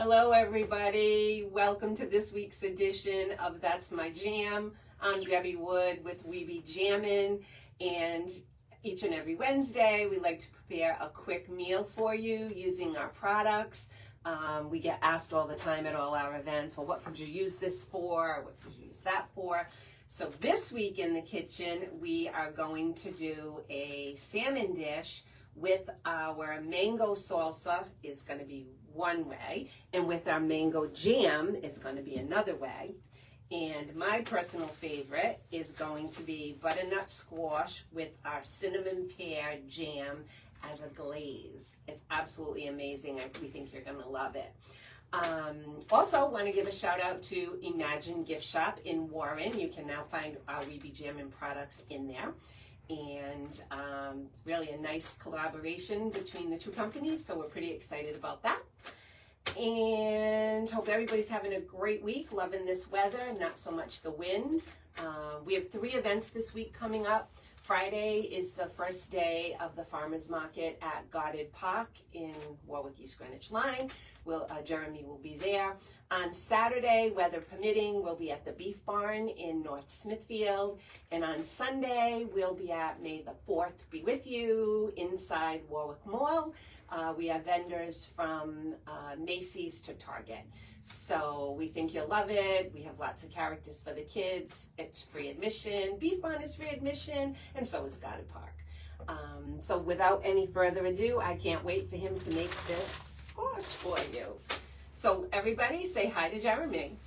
Hello everybody, welcome to this week's edition of That's My Jam. I'm Debbie Wood with We Be Jammin', and each and every Wednesday we like to prepare a quick meal for you using our products. We get asked all the time at all our events, well, what could you use this for? What could you use that for? So this week in the kitchen we are going to do a salmon dish with our mango salsa is going to be one way, and with our mango jam is going to be another way. And my personal favorite is going to be butternut squash with our cinnamon pear jam as a glaze. It's absolutely amazing. We think you're going to love it. Also want to give a shout out to Imagine Gift Shop in Warren. You can now find our We Be Jammin' products in there. And it's really a nice collaboration between the two companies, so we're pretty excited about that. And hope everybody's having a great week, loving this weather, not so much the wind. We have 3 events this week coming up. Friday is the first day of the farmers market at Goddard Park in Warwick East Greenwich Line. Jeremy will be there. On Saturday, weather permitting, we'll be at the Beef Barn in North Smithfield. And on Sunday, we'll be at May the 4th Be With You inside Warwick Mall. We have vendors from Macy's to Target. So we think you'll love it. We have lots of characters for the kids. It's free admission. Beef Barn is free admission, and so is Goddard Park. So without any further ado, I can't wait for him to make this squash for you. So everybody say hi to Jeremy.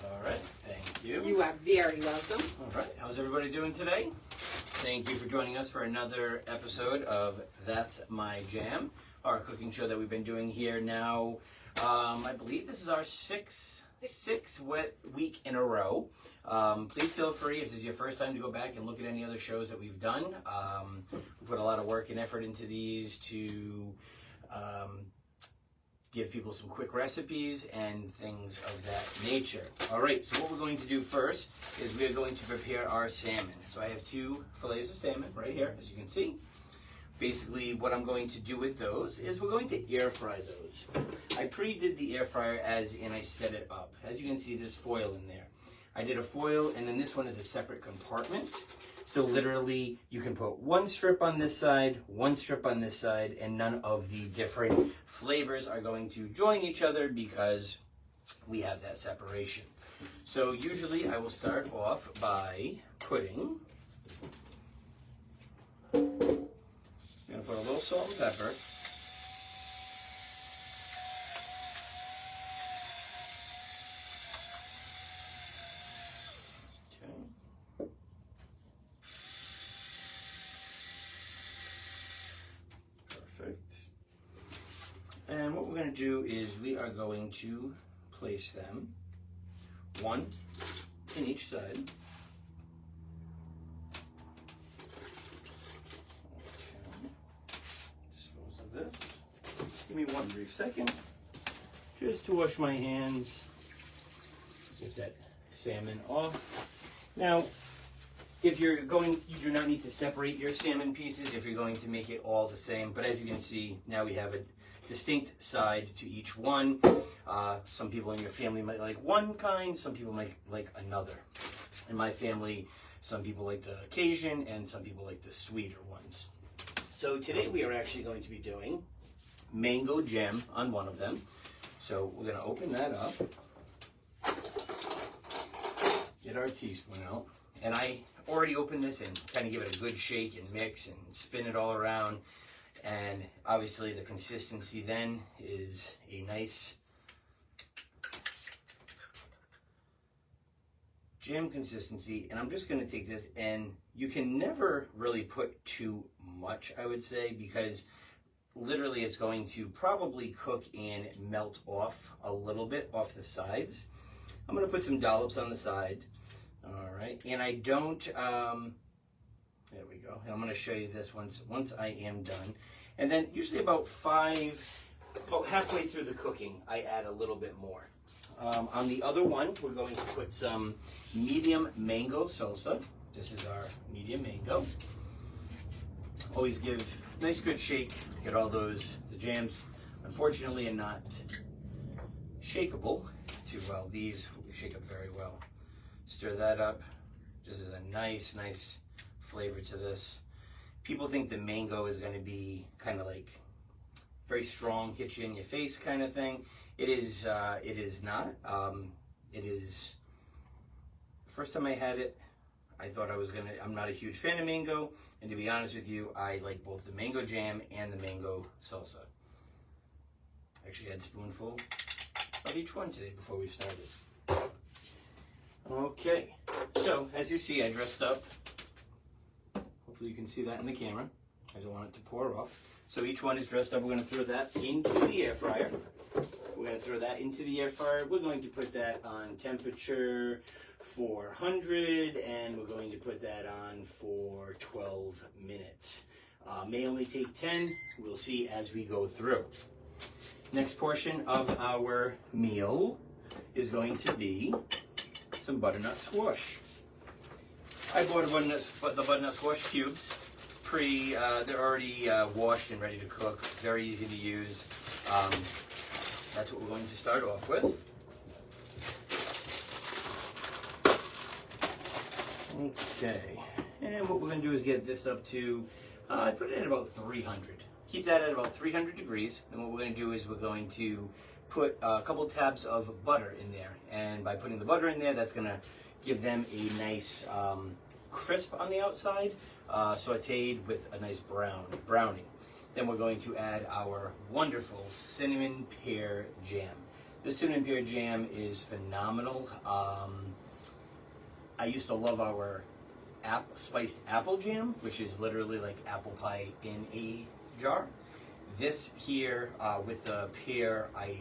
All right, thank you. You are very welcome. All right, how's everybody doing today? Thank you for joining us for another episode of That's My Jam, our cooking show that we've been doing here now. I believe this is our sixth week in a row. Please feel free, if this is your first time, to go back and look at any other shows that we've done. We put a lot of work and effort into these to give people some quick recipes and things of that nature. All right, so what we're going to do first is we are going to prepare our salmon. So I have 2 fillets of salmon right here, as you can see. Basically, what I'm going to do with those is we're going to air fry those. I pre-did the air fryer as in I set it up. As you can see, there's foil in there. I did a foil, and then this one is a separate compartment. So literally, you can put 1 strip on this side, 1 strip on this side, and none of the different flavors are going to join each other because we have that separation. So usually I will start off by putting, I'm going to put a little salt and pepper. And what we're going to do is we are going to place them 1 in each side. Okay. Dispose of this. Give me 1 brief second just to wash my hands. Get that salmon off. Now, if you're going, you do not need to separate your salmon pieces if you're going to make it all the same. But as you can see, now we have a distinct side to each one. Some people in your family might like one kind, some people might like another. In my family, some people like the Cajun and some people like the sweeter ones. So today we are actually going to be doing mango jam on one of them. So we're going to open that up, get our teaspoon out, and I already opened this and kind of give it a good shake and mix and spin it all around. And obviously the consistency then is a nice jam consistency. And I'm just going to take this, and you can never really put too much, I would say, because literally it's going to probably cook and melt off a little bit off the sides. I'm going to put some dollops on the side. All right. And I don't, there we go. And I'm going to show you this once I am done. And then usually about halfway through the cooking, I add a little bit more. On the other one, we're going to put some medium mango salsa. This is our medium mango. Always give a nice good shake. Get all the jams, unfortunately, are not shakeable too well. These shake up very well. Stir that up. This is a nice flavor to this. People think the mango is going to be kind of like very strong, hit you in your face kind of thing. It is not. It is, first time I had it, I thought I'm not a huge fan of mango, and to be honest with you, I like both the mango jam and the mango salsa. I actually had a spoonful of each one today before we started. Okay, so as you see, I dressed up. Hopefully you can see that in the camera. I don't want it to pour off. So each one is dressed up. We're going to throw that into the air fryer. We're going to throw that into the air fryer. We're going to put that on temperature 400, and we're going to put that on for 12 minutes. May only take 10. We'll see as we go through. Next portion of our meal is going to be some butternut squash. I bought the butternut squash cubes. They're already washed and ready to cook. Very easy to use. That's what we're going to start off with. Okay, and what we're going to do is get this up to, I put it at about 300. Keep that at about 300 degrees. And what we're going to do is we're going to put a couple tabs of butter in there. And by putting the butter in there, that's going to give them a nice crisp on the outside, sauteed with a nice browning. Then we're going to add our wonderful cinnamon pear jam. This cinnamon pear jam is phenomenal. I used to love our spiced apple jam, which is literally like apple pie in a jar. This here with the pear, I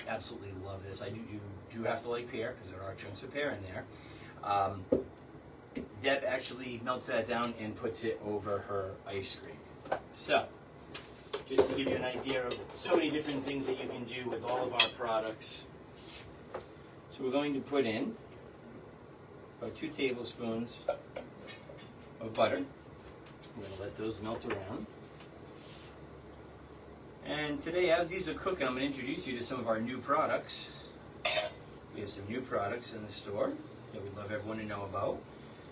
absolutely love this. You do have to like pear because there are chunks of pear in there. Deb actually melts that down and puts it over her ice cream. So, just to give you an idea of so many different things that you can do with all of our products. So we're going to put in about 2 tablespoons of butter. We're going to let those melt around. And today, as these are cooking, I'm going to introduce you to some of our new products. We have some new products in the store that we'd love everyone to know about.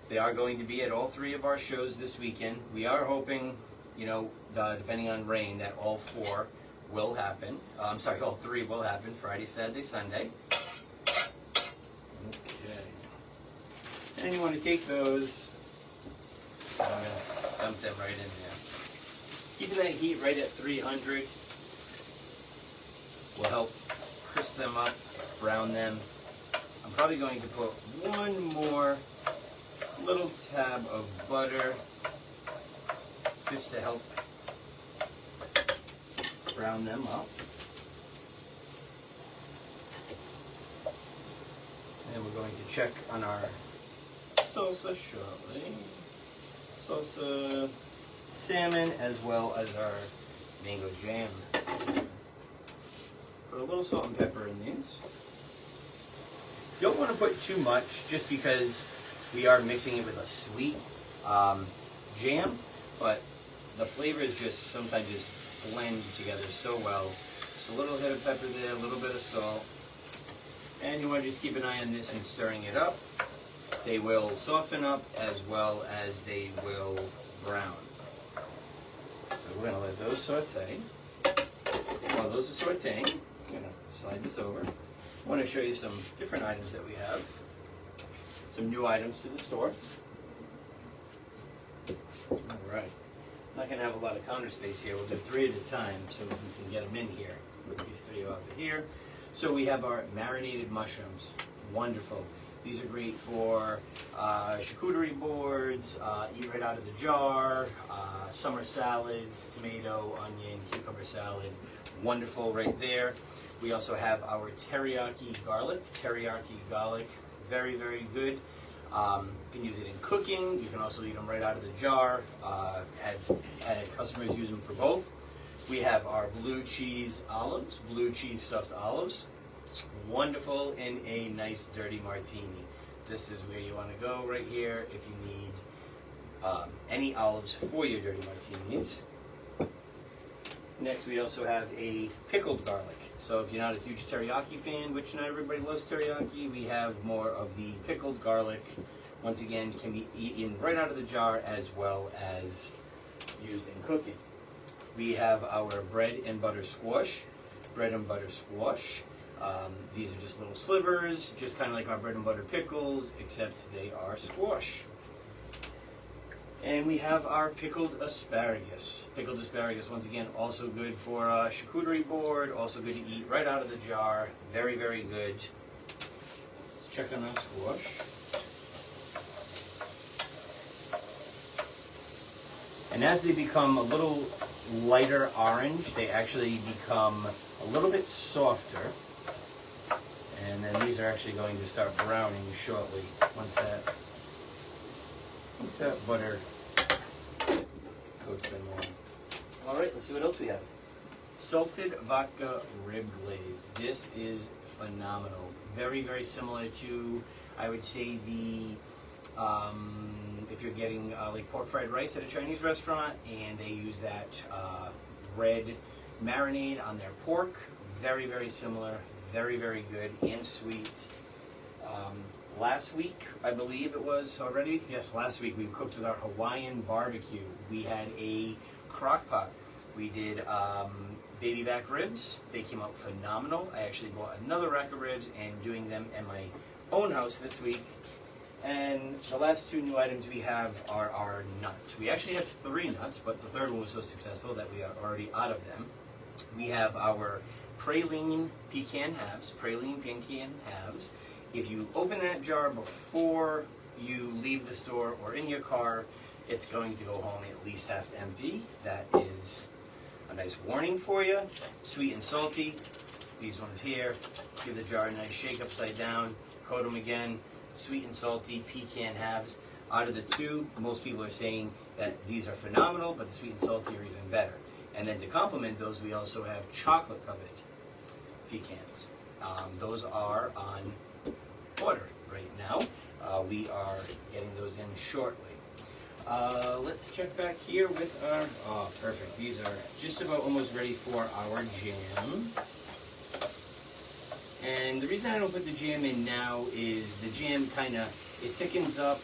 They are going to be at all 3 of our shows this weekend. We are hoping, depending on rain, that all 4 will happen. All 3 will happen, Friday, Saturday, Sunday. Okay. And you want to take those, I'm going to dump them right in there. Keeping that heat right at 300 will help crisp them up, brown them. I'm probably going to put one more little tab of butter just to help brown them up. And we're going to check on our salsa shortly. Salsa salmon as well as our mango jam salmon. Put a little salt and pepper in these. You don't want to put too much just because we are mixing it with a sweet jam, but the flavors just sometimes just blend together so well. Just a little hit of pepper there, a little bit of salt. And you want to just keep an eye on this and stirring it up. They will soften up as well as they will brown. So we're going to let those saute. While those are sauteing, I'm going to slide this over. I want to show you some different items that we have. Some new items to the store. All right. I'm not going to have a lot of counter space here. We'll do 3 at a time so we can get them in here. Put these 3 over here. So we have our marinated mushrooms. Wonderful. These are great for charcuterie boards, eat right out of the jar, summer salads, tomato, onion, cucumber salad. Wonderful right there. We also have our teriyaki garlic. Very, very good. You can use it in cooking. You can also eat them right out of the jar. Had customers use them for both. We have our blue cheese stuffed olives. Wonderful in a nice dirty martini. This is where you want to go right here if you need any olives for your dirty martinis. Next, we also have a pickled garlic. So if you're not a huge teriyaki fan, which not everybody loves teriyaki, we have more of the pickled garlic. Once again, can be eaten right out of the jar as well as used in cooking. We have our bread and butter squash. Bread and butter squash. These are just little slivers, just kind of like our bread and butter pickles, except they are squash. And we have our pickled asparagus. Pickled asparagus, once again, also good for a charcuterie board, also good to eat right out of the jar. Very, very good. Let's check on our squash. And as they become a little lighter orange, they actually become a little bit softer. And then these are actually going to start browning shortly once that butter coats them on. All right, let's see what else we have. Salted vodka rib glaze. This is phenomenal. Very, very similar to, I would say, if you're getting like pork fried rice at a Chinese restaurant and they use that red marinade on their pork. Very, very similar. Very, very good and sweet. Last week, I believe it was already. Yes, last week we cooked with our Hawaiian barbecue. We had a crock pot. We did baby back ribs. They came out phenomenal. I actually bought another rack of ribs and doing them in my own house this week. And the last two new items we have are our nuts. We actually have 3 nuts, but the third one was so successful that we are already out of them. We have our praline pecan halves. If you open that jar before you leave the store or in your car, it's going to go home at least half empty. That is a nice warning for you. Sweet and salty. These ones here. Give the jar a nice shake upside down. Coat them again. Sweet and salty pecan halves. Out of the 2, most people are saying that these are phenomenal, but the sweet and salty are even better. And then to complement those, we also have chocolate covered pecans. Those are on order right now. We are getting those in shortly. Let's check back here with our, perfect. These are just about almost ready for our jam. And the reason I don't put the jam in now is the jam it thickens up,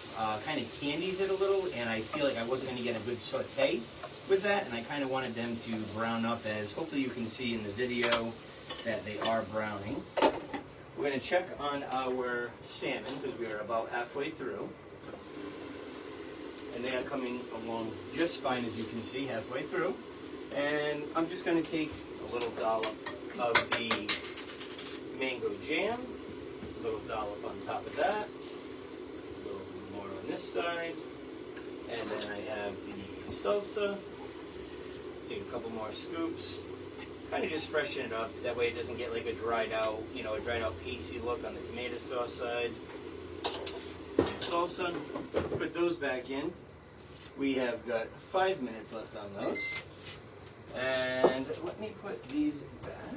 kind of candies it a little, and I feel like I wasn't going to get a good saute with that, and I kind of wanted them to brown up, as hopefully you can see in the video that they are browning. We're going to check on our salmon because we are about halfway through. And they are coming along just fine, as you can see, halfway through. And I'm just going to take a little dollop of the mango jam, a little dollop on top of that, a little more on this side, and then I have the salsa. Take a couple more scoops. Kind of just freshen it up. That way it doesn't get like a dried out pasty look on the tomato sauce side. Salsa. Put those back in. We have got 5 minutes left on those. And let me put these back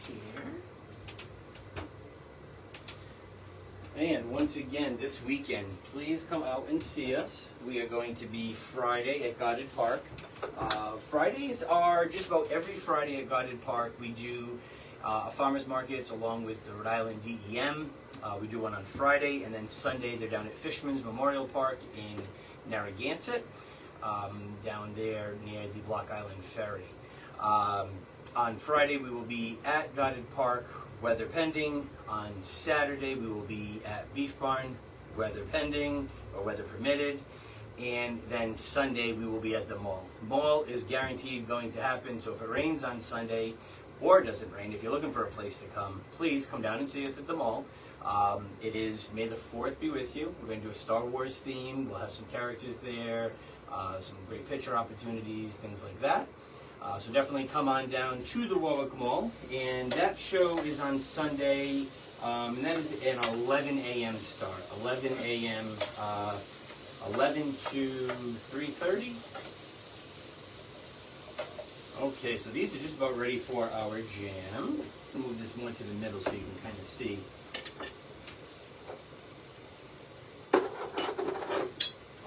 here. And once again, this weekend, please come out and see us. We are going to be Friday at Goddard Park. Fridays are just about every Friday at Goddard Park. We do a farmer's markets along with the Rhode Island DEM. We do one on Friday, and then Sunday they're down at Fishman's Memorial Park in Narragansett, down there near the Block Island Ferry. On Friday we will be at Goddard Park, weather pending. On Saturday we will be at Beef Barn, weather pending or weather permitted. And then Sunday we will be at the mall. Mall is guaranteed going to happen, so if it rains on Sunday or it doesn't rain, if you're looking for a place to come, please come down and see us at the mall. It is May the 4th be with you. We're going to do a Star Wars theme. We'll have some characters there, some great picture opportunities, things like that. So definitely come on down to the Warwick Mall. And that show is on Sunday, and that is an 11 a.m. start. 11 a.m. 11 to 3:30. Okay, so these are just about ready for our jam. I'll move this more to the middle so you can kind of see.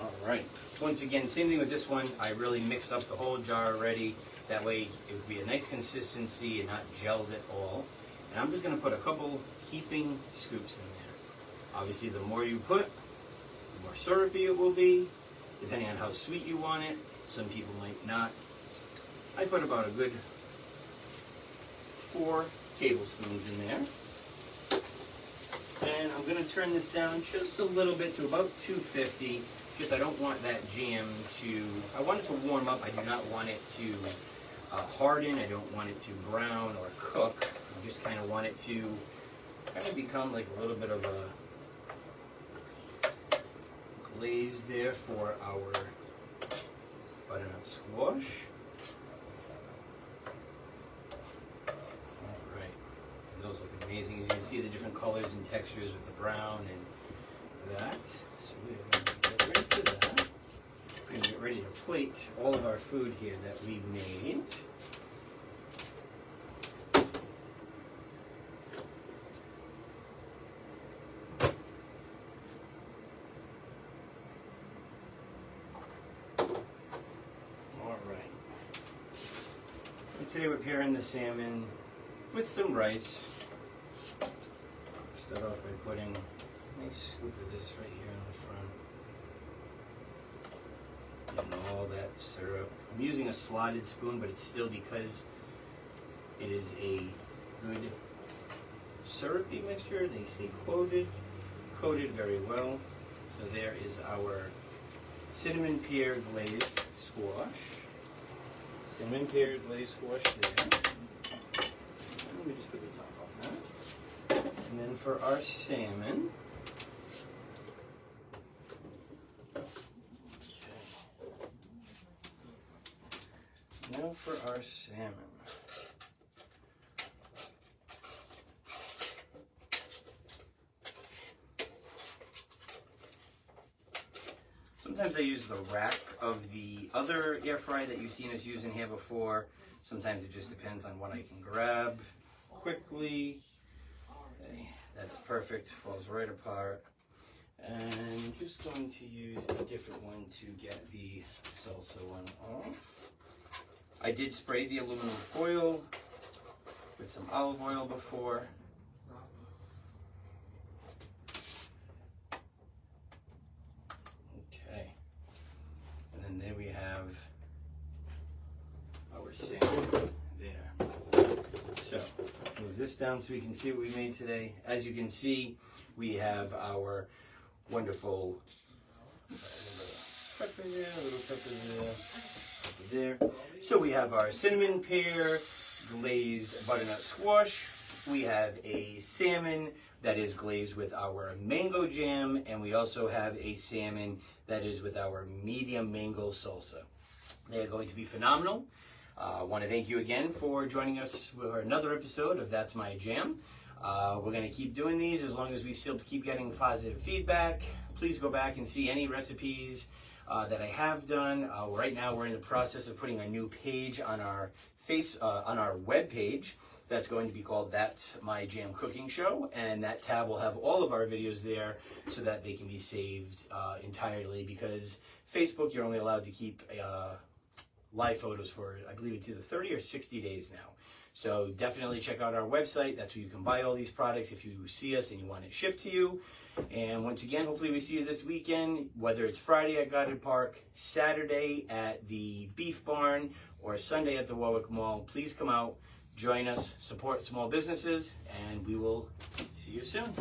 All right. Once again, same thing with this one. I really mixed up the whole jar already. That way it would be a nice consistency and not gelled at all. And I'm just going to put a couple heaping scoops in there. Obviously, the more you put, the more syrupy it will be, depending on how sweet you want it. Some people might not. I put about a good 4 tablespoons in there. And I'm going to turn this down just a little bit to about 250. Just I don't want that jam to, I want it to warm up. I do not want it to harden. I don't want it to brown or cook. I just kind of want it to kind of become like a little bit of a glaze there for our butternut squash. Alright, and those look amazing. As you can see the different colors and textures with the brown and that. So we're going to get ready for that. We're going to get ready to plate all of our food here that we made. Today we're pairing the salmon with some rice. Start off by putting a nice scoop of this right here in the front. Getting all that syrup. I'm using a slotted spoon, but it's still because it is a good syrupy mixture. They stay coated very well. So there is our cinnamon pear glazed squash. Cinnamon pear glazed squash there. Let me just put the top on that. And then for our salmon. Okay. Now for our salmon. Sometimes I use the rack of the other air fryer that you've seen us using here before. Sometimes it just depends on what I can grab quickly. Okay, that is perfect, falls right apart. And I'm just going to use a different one to get the salsa one off. I did spray the aluminum foil with some olive oil before. And there we have our salmon there. So, move this down so we can see what we made today. As you can see, we have our wonderful pepper there, a little pepper there. So we have our cinnamon pear glazed butternut squash. We have a salmon that is glazed with our mango jam, and we also have a salmon that is with our medium mango salsa. They are going to be phenomenal. I want to thank you again for joining us for another episode of That's My Jam. We're going to keep doing these as long as we still keep getting positive feedback. Please go back and see any recipes that I have done. Right now we're in the process of putting a new page on our web page. That's going to be called That's My Jam Cooking Show, and that tab will have all of our videos there so that they can be saved entirely, because Facebook, you're only allowed to keep live photos for, I believe it's either 30 or 60 days now. So definitely check out our website. That's where you can buy all these products if you see us and you want it shipped to you. And once again, hopefully we see you this weekend, whether it's Friday at Goddard Park, Saturday at the Beef Barn, or Sunday at the Warwick Mall. Please come out. Join us, support small businesses, and we will see you soon.